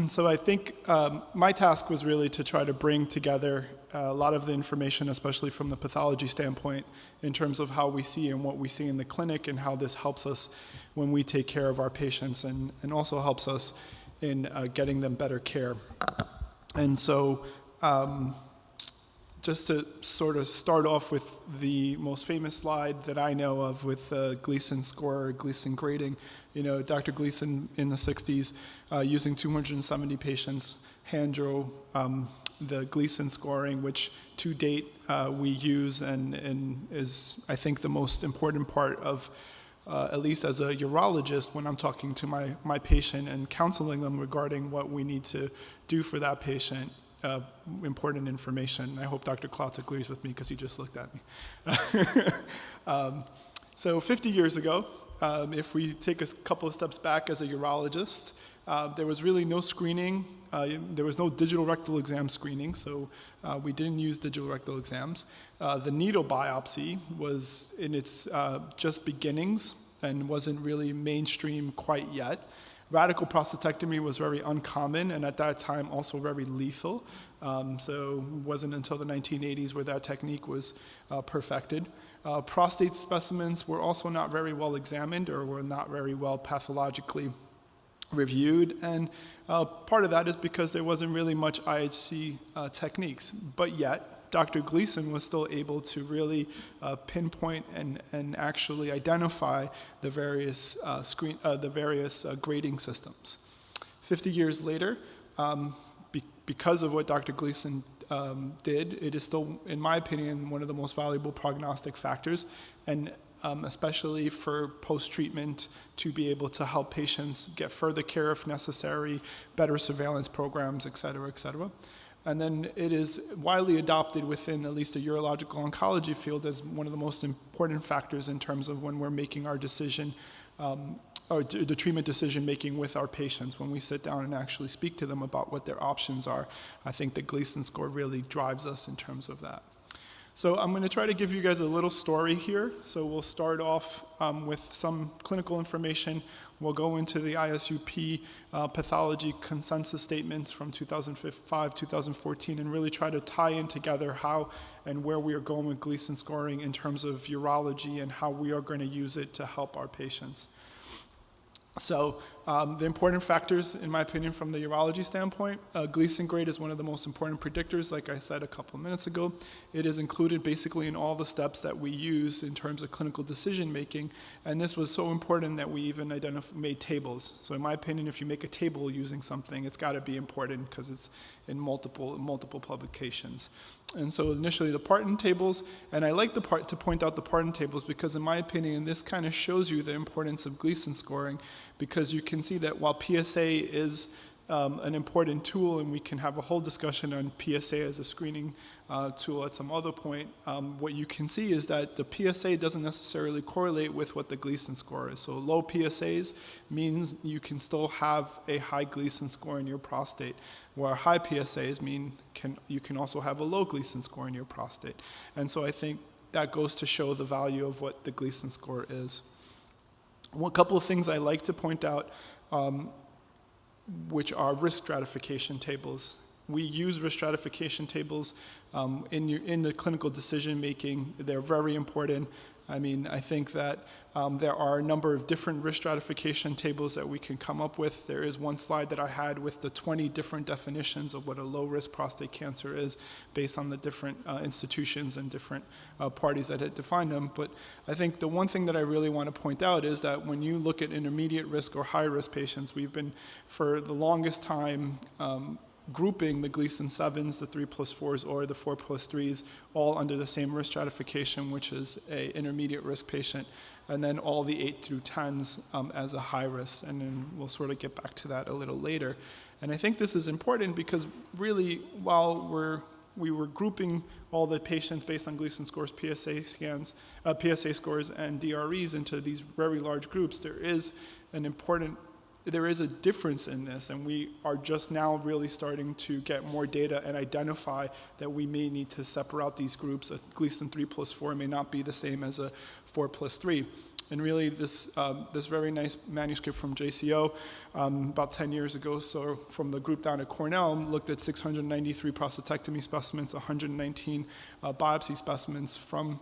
So I think my task was really to try to bring together a lot of the information, especially from the pathology standpoint, in terms of how we see and what we see in the clinic and how this helps us when we take care of our patients and also helps us in getting them better care. And so just to sort of start off with the most famous slide that I know of with the Gleason score, or Gleason grading, Dr. Gleason in the 60s, using 270 patients, hand drew the Gleason scoring, which to date we use and is, I think, the most important part of, at least as a urologist, when I'm talking to my patient and counseling them regarding what we need to do for that patient. Important information. I hope Dr. Klotz agrees with me because he just looked at me. So 50 years ago, if we take a couple of steps back as a urologist, there was really no screening. There was no digital rectal exam screening, so we didn't use digital rectal exams. The needle biopsy was in its just beginnings and wasn't really mainstream quite yet. Radical prostatectomy was very uncommon and at that time also very lethal. So it wasn't until the 1980s where that technique was perfected. Prostate specimens were also not very well examined or were not very well pathologically reviewed. And part of that is because there wasn't really much IHC techniques. But yet, Dr. Gleason was still able to really pinpoint and actually identify the various grading systems. 50 years later, because of what Dr. Gleason did, it is still, in my opinion, one of the most valuable prognostic factors, and especially for post-treatment to be able to help patients get further care if necessary, better surveillance programs, et cetera, et cetera. And then it is widely adopted within at least the urological oncology field as one of the most important factors in terms of when we're making our decision, or the treatment decision making with our patients. When we sit down and actually speak to them about what their options are, I think the Gleason score really drives us in terms of that. So I'm going to try to give you guys a little story here. So we'll start off with some clinical information. We'll go into the ISUP pathology consensus statements from 2005, 2014, and really try to tie in together how and where we are going with Gleason scoring in terms of urology and how we are going to use it to help our patients. So the important factors, in my opinion, from the urology standpoint, Gleason grade is one of the most important predictors, like I said a couple of minutes ago. It is included basically in all the steps that we use in terms of clinical decision making, and this was so important that we even made tables. So in my opinion, if you make a table using something, it's got to be important because it's in multiple publications. And so initially the Parton tables, and I like to point out the Parton tables because in my opinion, this kind of shows you the importance of Gleason scoring, because you can see that while PSA is an important tool, and we can have a whole discussion on PSA as a screening tool at some other point, what you can see is that the PSA doesn't necessarily correlate with what the Gleason score is. So low PSAs means you can still have a high Gleason score in your prostate, where high PSAs mean you can also have a low Gleason score in your prostate. And so I think that goes to show the value of what the Gleason score is. One couple of things I like to point out, which are risk stratification tables. We use risk stratification tables in the clinical decision making. They're very important. I mean, I think that there are a number of different risk stratification tables that we can come up with. There is one slide that I had with the 20 different definitions of what a low-risk prostate cancer is based on the different institutions and different parties that had defined them. But I think the one thing that I really want to point out is that when you look at intermediate risk or high-risk patients, we've been, for the longest time, grouping the Gleason 7s, the 3+4s, or the 4+3s, all under the same risk stratification, which is a intermediate risk patient, and then all the 8 through 10s as a high risk, and then we'll sort of get back to that a little later. And I think this is important because really, while we were grouping all the patients based on Gleason scores, PSA scores, and DREs into these very large groups, there is a difference in this, and we are just now really starting to get more data and identify that we may need to separate out these groups. A Gleason 3+4 may not be the same as a 4+3. And really this very nice manuscript from JCO about 10 years ago, so from the group down at Cornell, looked at 693 prostatectomy specimens, 119 biopsy specimens from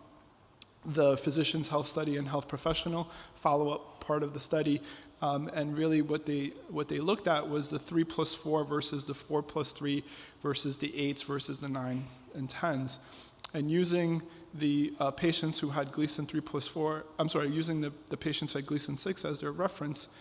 the physician's health study and health professional follow-up part of the study. And really what they looked at was the 3+4 versus the 4+3 versus the 8s versus the 9 and 10s. And using the patients who had Gleason 3+4, using the patients who had Gleason 6 as their reference,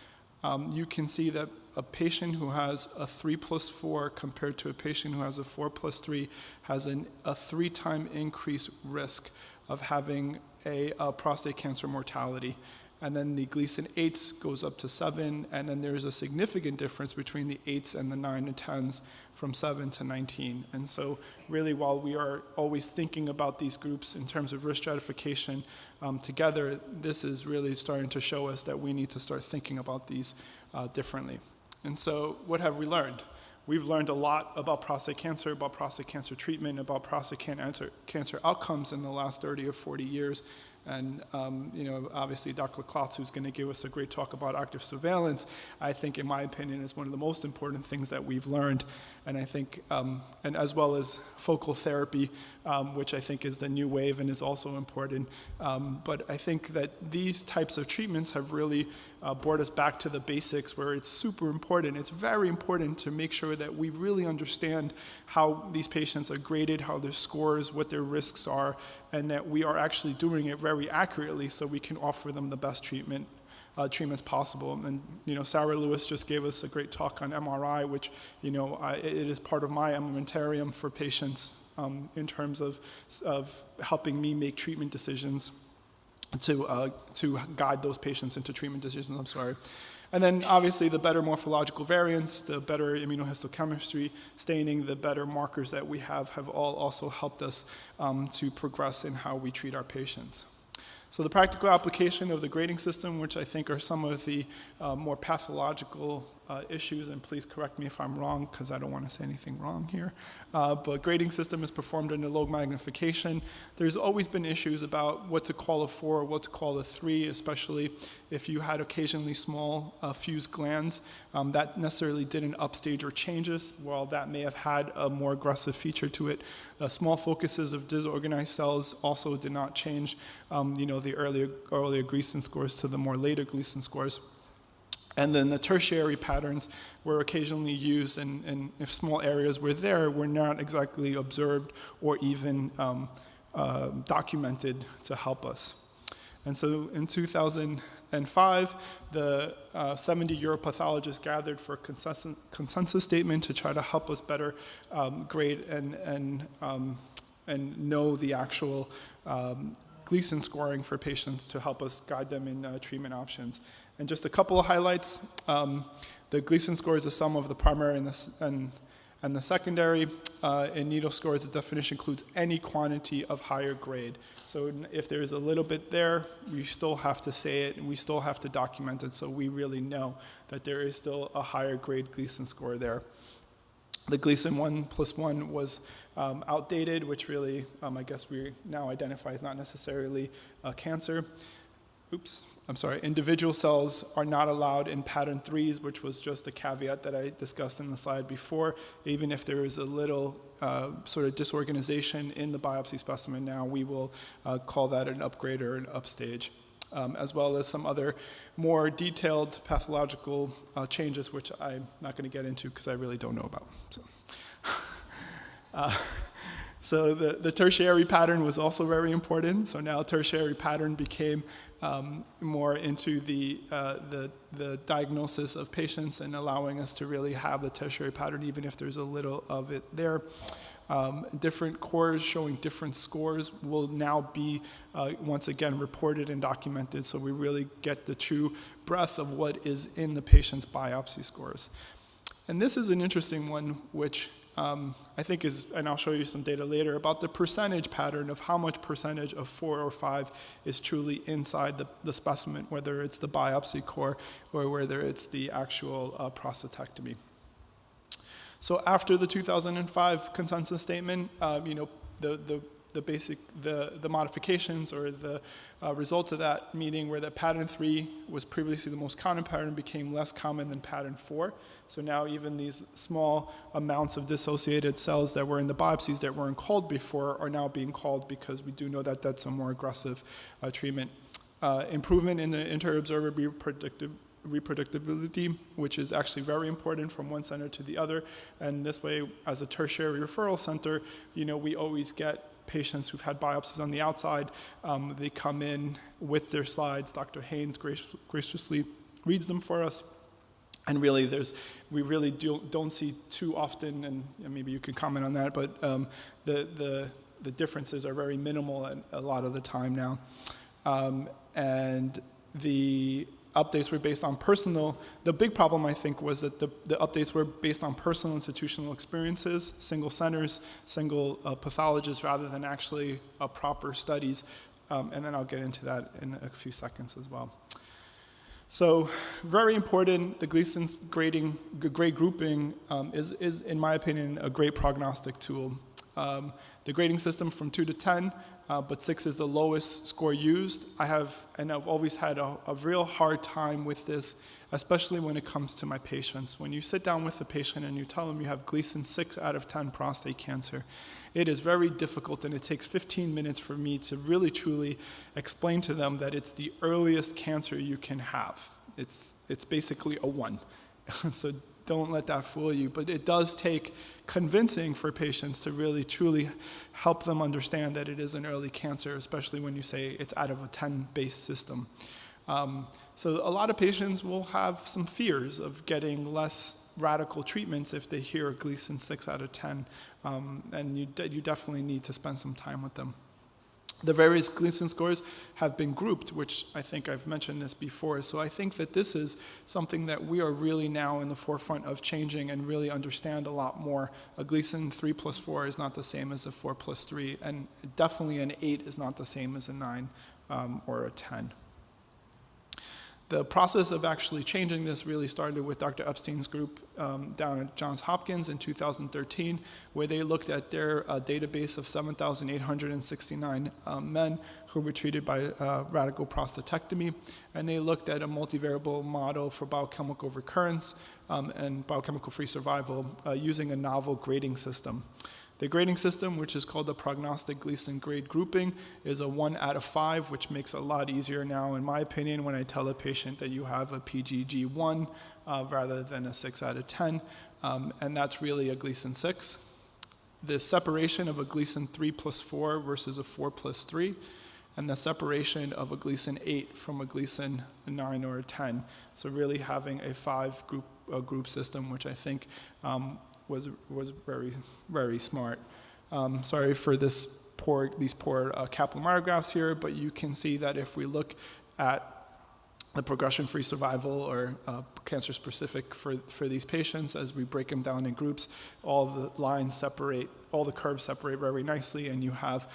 you can see that a patient who has a 3+4 compared to a patient who has a 4+3 has a 3-time increased risk of having a prostate cancer mortality. And then the Gleason 8s goes up to 7, and then there's a significant difference between the 8s and the 9 and 10s from 7 to 19. And so really, while we are always thinking about these groups in terms of risk stratification together, this is really starting to show us that we need to start thinking about these differently. And so what have we learned? We've learned a lot about prostate cancer treatment, about prostate cancer outcomes in the last 30 or 40 years. And obviously Dr. Klotz, who's going to give us a great talk about active surveillance, I think, in my opinion, is one of the most important things that we've learned. And I think, and as well as focal therapy, which I think is the new wave and is also important. But I think that these types of treatments have really brought us back to the basics, where it's super important. It's very important to make sure that we really understand how these patients are graded, how their scores, what their risks are, and that we are actually doing it very accurately so we can offer them the best treatments possible. And Sarah Lewis just gave us a great talk on MRI, which it is part of my armamentarium for patients in terms of helping me make treatment decisions to guide those patients into treatment decisions. And then obviously the better morphological variants, the better immunohistochemistry, staining, the better markers that we have all also helped us to progress in how we treat our patients. So the practical application of the grading system, which I think are some of the more pathological issues, and please correct me if I'm wrong, because I don't want to say anything wrong here, but grading system is performed under low magnification. There's always been issues about what to call a 4 or what to call a 3, especially if you had occasionally small fused glands. That necessarily didn't upstage or change us, while that may have had a more aggressive feature to it. Small focuses of disorganized cells also did not change the earlier Gleason scores to the more later Gleason scores. And then the tertiary patterns were occasionally used, and if small areas were there, were not exactly observed or even documented to help us. And so in 2005, the 70 uropathologists gathered for a consensus statement to try to help us better grade and know the actual Gleason scoring for patients to help us guide them in treatment options. And just a couple of highlights. The Gleason score is the sum of the primary and the secondary. In needle scores, the definition includes any quantity of higher grade. So if there's a little bit there, we still have to say it, and we still have to document it, so we really know that there is still a higher grade Gleason score there. The Gleason 1+1 was outdated, which really, I guess we now identify as not necessarily cancer. Individual cells are not allowed in pattern 3s, which was just a caveat that I discussed in the slide before. Even if there is a little sort of disorganization in the biopsy specimen now, we will call that an upgrade or an upstage, as well as some other more detailed pathological changes, which I'm not going to get into because I really don't know about. So the tertiary pattern was also very important. So now tertiary pattern became more into the diagnosis of patients and allowing us to really have the tertiary pattern, even if there's a little of it there. Different cores showing different scores will now be, once again, reported and documented, so we really get the true breadth of what is in the patient's biopsy scores. And this is an interesting one, which I think is, and I'll show you some data later, about the percentage pattern of how much percentage of 4 or 5 is truly inside the specimen, whether it's the biopsy core or whether it's the actual prostatectomy. So after the 2005 consensus statement, the the modifications or the results of that meeting were that pattern 3 was previously the most common pattern, became less common than pattern 4. So now even these small amounts of dissociated cells that were in the biopsies that weren't called before are now being called, because we do know that that's a more aggressive treatment. Improvement in the inter-observer reproducibility, which is actually very important from one center to the other. And this way, as a tertiary referral center, we always get patients who've had biopsies on the outside. They come in with their slides. Dr. Haynes graciously reads them for us. And really, we really don't see too often, and maybe you could comment on that, but the differences are very minimal a lot of the time now. And the updates were based on the big problem, I think, was that the updates were based on personal institutional experiences, single centers, single pathologists, rather than actually proper studies. And then I'll get into that in a few seconds as well. So very important, the Gleason grade grouping is, in my opinion, a great prognostic tool. The grading system from 2 to 10, but 6 is the lowest score used. I've always had a real hard time with this, especially when it comes to my patients. When you sit down with the patient and you tell them you have Gleason 6 out of 10 prostate cancer, it is very difficult, and it takes 15 minutes for me to really truly explain to them that it's the earliest cancer you can have. It's basically a 1. So don't let that fool you. But it does take convincing for patients to really truly help them understand that it is an early cancer, especially when you say it's out of a 10-based system. So a lot of patients will have some fears of getting less radical treatments if they hear Gleason 6 out of 10, and you definitely need to spend some time with them. The various Gleason scores have been grouped, which I think I've mentioned this before. So I think that this is something that we are really now in the forefront of changing and really understand a lot more. A Gleason 3 plus 4 is not the same as a 4 plus 3, and definitely an 8 is not the same as a 9 or a 10. The process of actually changing this really started with Dr. Epstein's group down at Johns Hopkins in 2013, where they looked at their database of 7,869 men who were treated by radical prostatectomy, and they looked at a multivariable model for biochemical recurrence and biochemical-free survival using a novel grading system. The grading system, which is called the Prognostic Gleason grade grouping, is a 1 out of 5, which makes it a lot easier now, in my opinion, when I tell a patient that you have a PGG1 rather than a 6 out of 10, and that's really a Gleason 6. The separation of a Gleason 3 plus 4 versus a 4 plus 3, and the separation of a Gleason 8 from a Gleason 9 or a 10. So really having a 5 group system, which I think was very, very smart. Sorry for these poor Kaplan-Meier graphs here, but you can see that if we look at the progression-free survival or cancer-specific for these patients, as we break them down in groups, all the lines separate, all the curves separate very nicely, and you have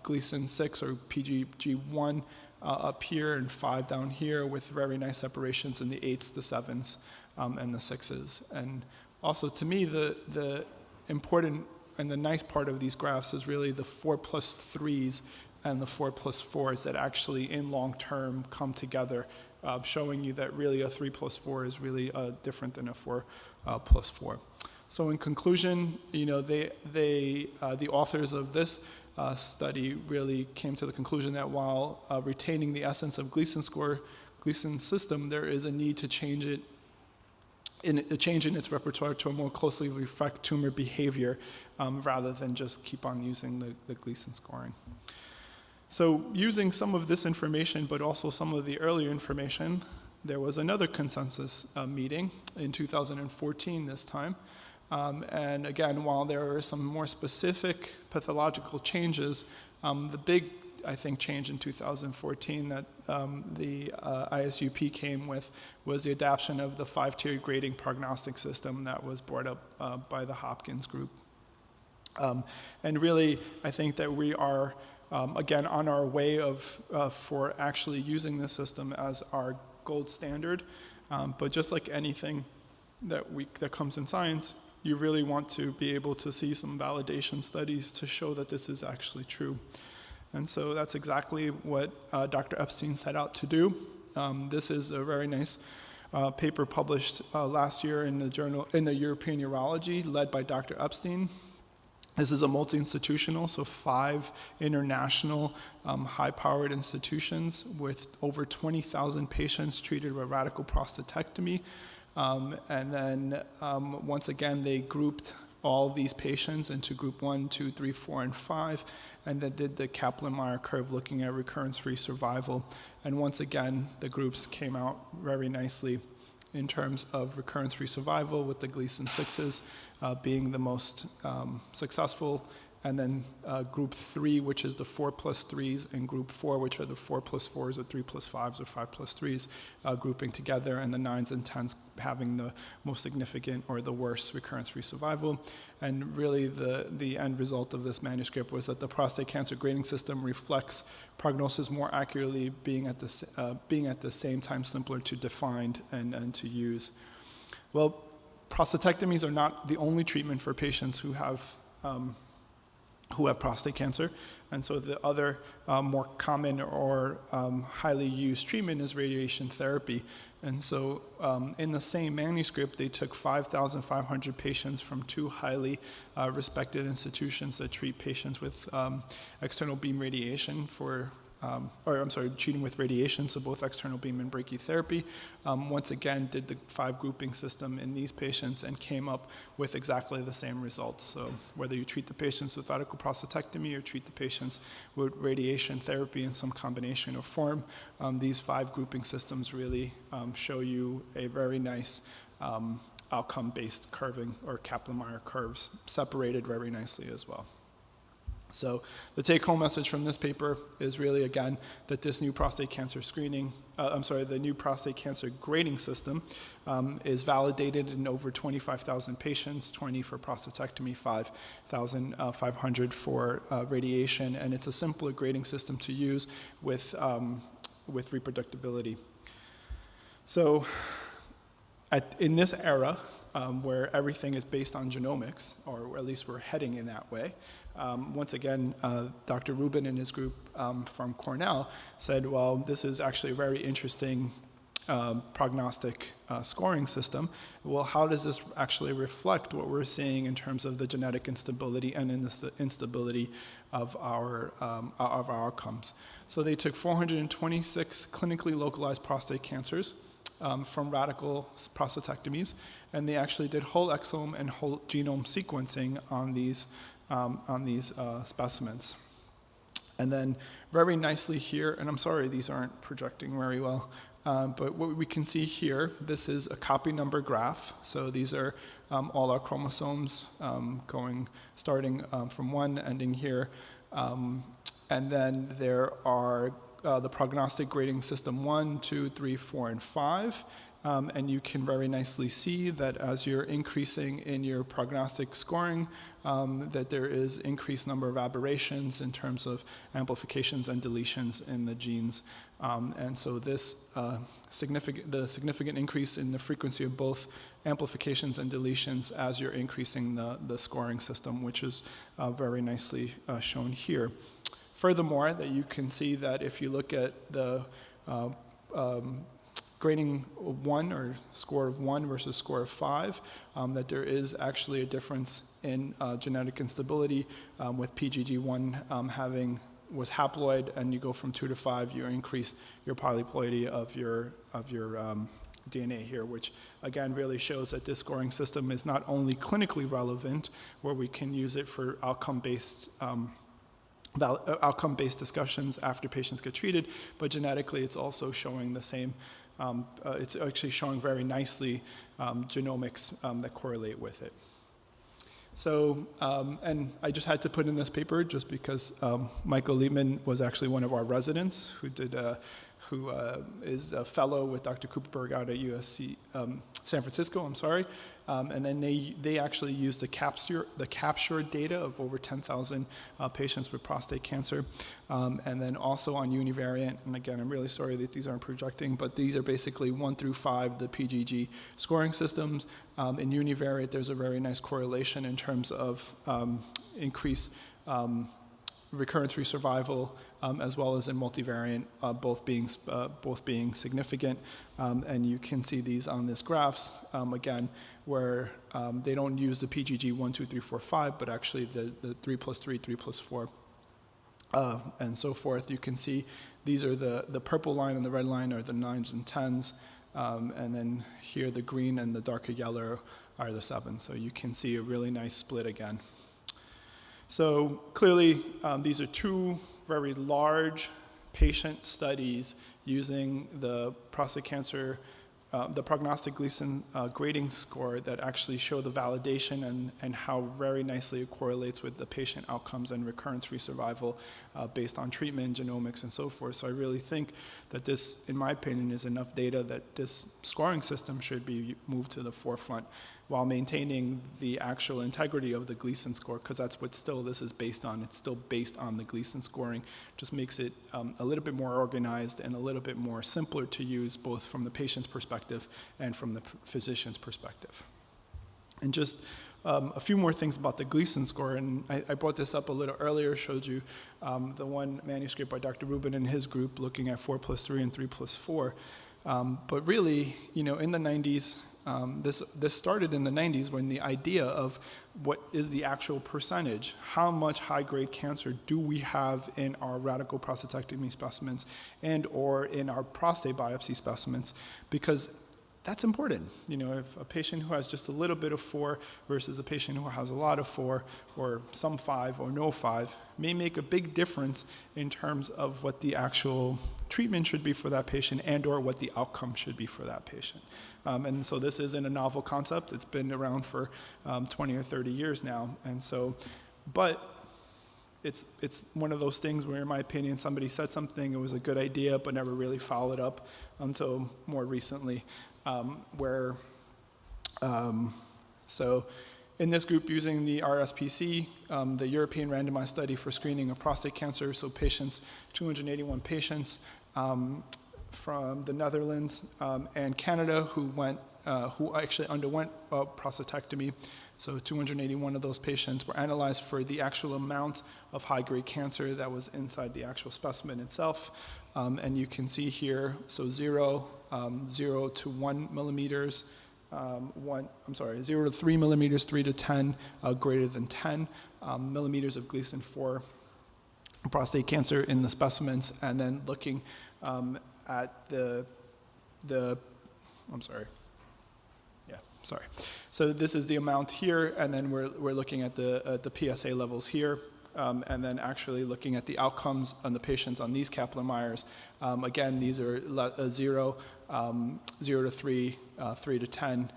Gleason 6 or PGG1 up here and 5 down here with very nice separations in the 8s, the 7s, and the 6s. And also, to me, the important and the nice part of these graphs is really the 4 plus 3s and the 4 plus 4s that actually, in long term, come together, showing you that really a 3 plus 4 is really different than a 4 plus 4. So, in conclusion, the authors of this study really came to the conclusion that while retaining the essence of Gleason system, there is a need to change it. A change in its repertoire to more closely reflect tumor behavior rather than just keep on using the Gleason scoring. So using some of this information, but also some of the earlier information, there was another consensus meeting in 2014 this time. And again, while there are some more specific pathological changes, the big, I think, change in 2014 that the ISUP came with was the adoption of the 5-tier grading prognostic system that was brought up by the Hopkins group. And really, I think that we are, again, on our way for actually using this system as our gold standard. But just like anything that comes in science, you really want to be able to see some validation studies to show that this is actually true. And so that's exactly what Dr. Epstein set out to do. This is a very nice paper published last year in the European Urology, led by Dr. Epstein. This is a multi-institutional, so 5 international high-powered institutions with over 20,000 patients treated with radical prostatectomy. And then once again, they grouped all these patients into group 1, 2, 3, 4, and 5, and then did the Kaplan-Meier curve looking at recurrence-free survival. And once again, the groups came out very nicely in terms of recurrence-free survival, with the Gleason 6s being the most successful, and then group 3, which is the 4+3s, and group 4, which are the 4+4s, or 3+5s, or 5+3s, grouping together, and the 9s and 10s having the most significant or the worst recurrence-free survival. And really the end result of this manuscript was that the prostate cancer grading system reflects prognosis more accurately, being at the same time simpler to define and to use. Well, prostatectomies are not the only treatment for patients who have prostate cancer. And so the other more common or highly used treatment is radiation therapy. And so in the same manuscript, they took 5,500 patients from 2 highly respected institutions that treat patients with external beam radiation treating with radiation, so both external beam and brachytherapy. Once again, did the 5 grouping system in these patients and came up with exactly the same results. So whether you treat the patients with radical prostatectomy or treat the patients with radiation therapy in some combination or form, these 5 grouping systems really show you a very nice outcome-based curving, or Kaplan-Meier curves, separated very nicely as well. So the take-home message from this paper is really, again, that this new prostate cancer the new prostate cancer grading system is validated in over 25,000 patients, 20 for prostatectomy, 5,500 for radiation, and it's a simpler grading system to use with reproducibility. So in this era, where everything is based on genomics, or at least we're heading in that way, once again, Dr. Rubin and his group from Cornell said, well, this is actually a very interesting prognostic scoring system. Well, how does this actually reflect what we're seeing in terms of the genetic instability and in the instability of our outcomes? So they took 426 clinically localized prostate cancers from radical prostatectomies, and they actually did whole exome and whole genome sequencing on these specimens. And then very nicely here, and I'm sorry these aren't projecting very well, but what we can see here, this is a copy number graph. So these are all our chromosomes starting from 1, ending here. And then there are the prognostic grading system 1, 2, 3, 4, and 5. And you can very nicely see that as you're increasing in your prognostic scoring, that there is increased number of aberrations in terms of amplifications and deletions in the genes. And so this significant increase in the frequency of both amplifications and deletions as you're increasing the scoring system, which is very nicely shown here. Furthermore, that you can see that if you look at the grading 1, or score of 1 versus score of 5, that there is actually a difference in genetic instability, with PGG1 was haploid, and you go from 2 to 5, you increase your polyploidy of your DNA here, which again really shows that this scoring system is not only clinically relevant, where we can use it for outcome-based discussions after patients get treated, but genetically it's also showing the same. It's actually showing very nicely genomics that correlate with it. So, and I just had to put in this paper just because Michael Liebman was actually one of our residents who is a fellow with Dr. Cooperberg out at USC San Francisco. And then they actually used the capture data of over 10,000 patients with prostate cancer, and then also on univariate. And again, I'm really sorry that these aren't projecting, but these are basically 1 through 5, the PGG scoring systems. In univariate, there's a very nice correlation in terms of increased recurrence-free survival, as well as in multivariate, both being significant. And you can see these on this graphs, again, where they don't use the PGG 1, 2, 3, 4, 5, but actually the 3 plus 3, 3 plus 4, and so forth. You can see these are the purple line and the red line are the 9s and 10s, and then here the green and the darker yellow are the 7s. So you can see a really nice split again. So clearly, these are two very large patient studies using the prostate cancer, the prognostic Gleason grading score that actually show the validation and how very nicely it correlates with the patient outcomes and recurrence-free survival based on treatment, genomics, and so forth. So I really think that this, in my opinion, is enough data that this scoring system should be moved to the forefront while maintaining the actual integrity of the Gleason score, because that's what still this is based on. It's still based on the Gleason scoring. Just makes it a little bit more organized and a little bit more simpler to use, both from the patient's perspective and from the physician's perspective. And just a few more things about the Gleason score, and I brought this up a little earlier, showed you the one manuscript by Dr. Rubin and his group looking at 4 plus 3 and 3 plus 4. But really, in the 90s, this started in the 90s when the idea of what is the actual percentage, how much high-grade cancer do we have in our radical prostatectomy specimens and or in our prostate biopsy specimens, because that's important. If a patient who has just a little bit of 4 versus a patient who has a lot of 4 or some 5 or no 5 may make a big difference in terms of what the actual treatment should be for that patient and or what the outcome should be for that patient. And so this isn't a novel concept. It's been around for 20 or 30 years now. And so, but it's one of those things where, in my opinion, somebody said something, it was a good idea, but never really followed up until more recently. So in this group using the RSPC, the European Randomized Study for Screening of Prostate Cancer, so 281 patients from the Netherlands and Canada who actually underwent prostatectomy. So 281 of those patients were analyzed for the actual amount of high-grade cancer that was inside the actual specimen itself. And you can see here, so 0 to 1 millimeters, 0 to 3 millimeters, 3 to 10, greater than 10 millimeters of Gleason 4 prostate cancer in the specimens, and then looking at So this is the amount here, and then we're looking at the PSA levels here. And then actually looking at the outcomes on the patients on these Kaplan-Meier's. Again, these are 0 to 3, 3 to 10,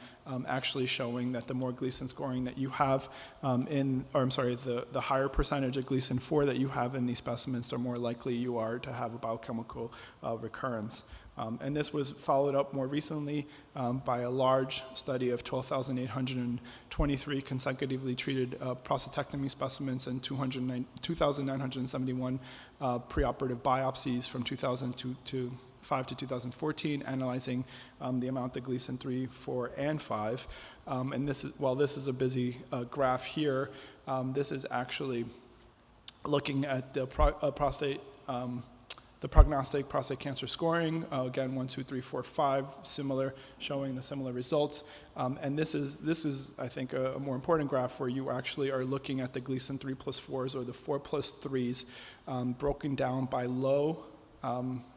actually showing that the more Gleason scoring that you have the higher percentage of Gleason 4 that you have in these specimens, the more likely you are to have a biochemical recurrence. And this was followed up more recently by a large study of 12,823 consecutively treated prostatectomy specimens and 2,971 preoperative biopsies from 2005 to 2014, analyzing the amount of Gleason 3, 4, and 5. And this is a busy graph here, this is actually looking at the the prognostic prostate cancer scoring, again, 1, 2, 3, 4, 5, similar, showing the similar results. And this is, I think, a more important graph where you actually are looking at the Gleason 3 plus 4s or the 4 plus 3s broken down by low.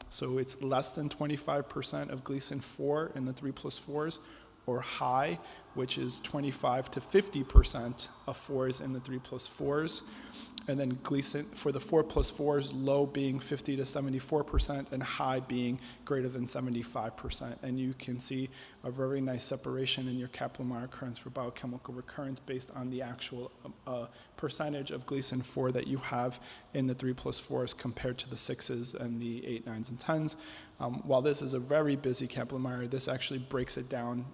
So it's less than 25% of Gleason 4 in the 3 plus 4s, or high, which is 25 to 50% of 4s in the 3 plus 4s. And then Gleason for the 4 plus 4s, low being 50 to 74%, and high being greater than 75%. And you can see a very nice separation in your Kaplan-Meier curves for biochemical recurrence based on the actual percentage of Gleason 4 that you have in the 3 plus 4s compared to the 6s and the 8, 9s, and 10s. While this is a very busy Kaplan-Meier, this actually breaks it down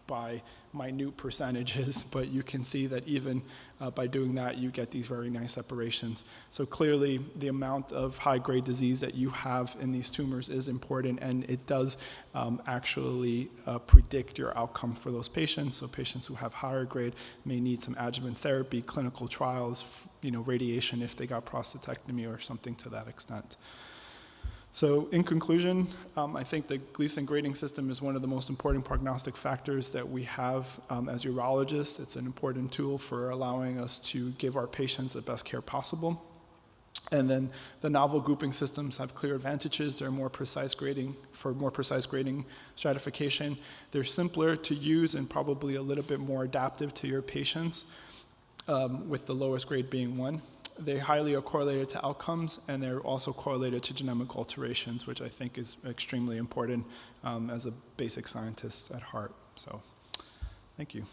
by minute percentages, but you can see that even by doing that, you get these very nice separations. So clearly, the amount of high-grade disease that you have in these tumors is important, and it does actually predict your outcome for those patients. So patients who have higher grade may need some adjuvant therapy, clinical trials, radiation if they got prostatectomy or something to that extent. So in conclusion, I think the Gleason grading system is one of the most important prognostic factors that we have as urologists. It's an important tool for allowing us to give our patients the best care possible. And then the novel grouping systems have clear advantages. They're more precise grading, for more precise grading stratification. They're simpler to use and probably a little bit more adaptive to your patients, with the lowest grade being 1. They highly are correlated to outcomes, and they're also correlated to genomic alterations, which I think is extremely important as a basic scientist at heart. So, thank you.